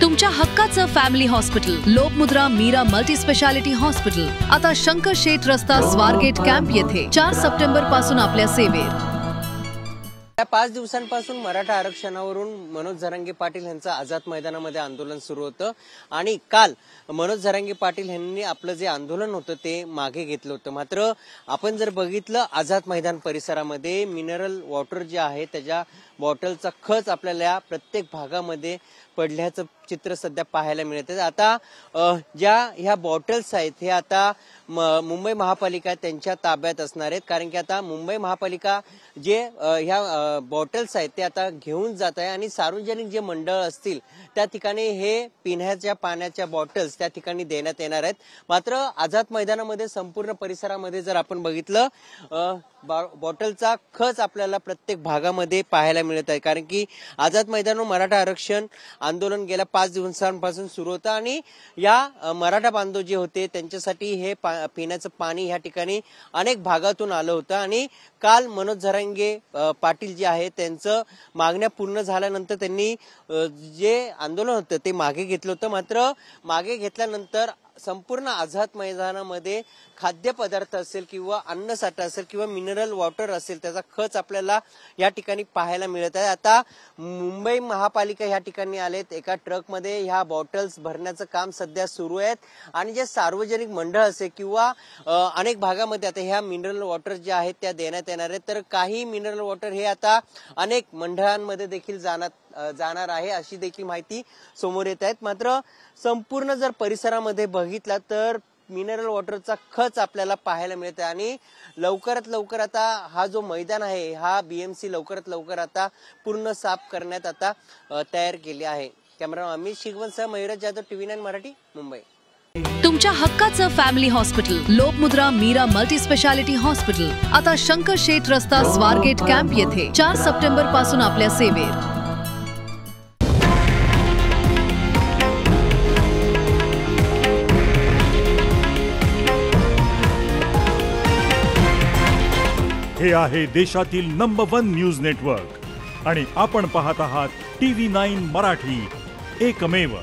तुमच्या हक्काचं family hospital Lokmudra Meera multi speciality hospital आता शंकर शेठ रस्ता स्वारगेट कॅम्प येथे 4 सप्टेंबर पासून आपल्या सेवेत। या 5 दिवसांपासून मराठा आरक्षणावरून मनोज जरांगे पाटील यांचं आझाद मैदानामध्ये आंदोलन सुरू होतं आणि काल मनोज जरांगे पाटील यांनी आपलं जे आंदोलन होतं ते मागे घेतलं होतं। मात्र आपण जर बघितलं आझाद मैदान परिसरामध्ये मिनरल वॉटर जे आहे त्याच्या बॉटलचा खच आपल्याला प्रत्येक भागामध्ये पडल्याचं चित्र सध्या पाहायला मिळतं। आता ज्या ह्या बॉटल्स आहेत हे आता मुंबई महापालिका त्यांच्या ताब्यात असणार आहेत, कारण की आता मुंबई महापालिका जे ह्या बॉटल्स आहेत ते आता घेऊन जात आहे आणि सार्वजनिक जे मंडळ असतील त्या ठिकाणी हे पिण्याच्या पाण्याच्या बॉटल्स त्या ठिकाणी देण्यात येणार आहेत। मात्र आझाद मैदानामध्ये संपूर्ण परिसरामध्ये जर आपण बघितलं बॉटलचा खच आपल्याला प्रत्येक भागामध्ये पाहायला मिळत आहे, कारण की आझाद मैदानावर मराठा आरक्षण आंदोलन गेल्या 5 दिवसांपासून सुरू होतं आणि या मराठा बांधव जे होते त्यांच्यासाठी हे पिण्याचं पाणी ह्या ठिकाणी अनेक भागातून आलं होतं आणि काल मनोज जरांगे पाटील जे आहे त्यांचं मागण्या पूर्ण झाल्यानंतर त्यांनी जे आंदोलन होतं ते मागे घेतलं होतं। मात्र मागे घेतल्यानंतर संपूर्ण आझाद मैदानामध्ये खाद्यपदार्थ असेल किंवा अन्नसाठा असेल किंवा मिनरल वॉटर असेल त्याचा खच आपल्याला या ठिकाणी पाहायला मिळत आहे। आता मुंबई महापालिका या ठिकाणी आलेत, एका ट्रकमध्ये ह्या बॉटल्स भरण्याचं काम सध्या सुरू आहे आणि जे सार्वजनिक मंडळ असेल किंवा अनेक भागामध्ये आता ह्या मिनरल वॉटर जे आहेत त्या देण्यात येणार आहेत, तर काही मिनरल वॉटर हे आता अनेक मंडळांमध्ये देखील जाणार आहे अशी देखील माहिती समोर येत आहेत। मात्र संपूर्ण जर परिसरामध्ये बघितला तर मिनरल वॉटरचा खच आपल्याला पाहायला मिळत आहे आणि लवकरात लवकर आता हा जो मैदान आहे हा बीएमसी लवकरात लवकर आता पूर्ण साफ करण्यात आता तयार केले आहे। कॅमेरा अमित शिगवणसह मयुराज जाधव, TV9 मराठी, मुंबई। तुमच्या हक्काचं family hospital Lokmudra Meera multi speciality hospital आता शंकर शेठ रस्ता स्वारगेट कॅम्प येथे 4 सप्टेंबर पासून आपल्या सेवेत। हे आहे देशातील नंबर 1 न्यूज नेटवर्क आणि आपण पाहत आहात TV9 मराठी, एकमेव।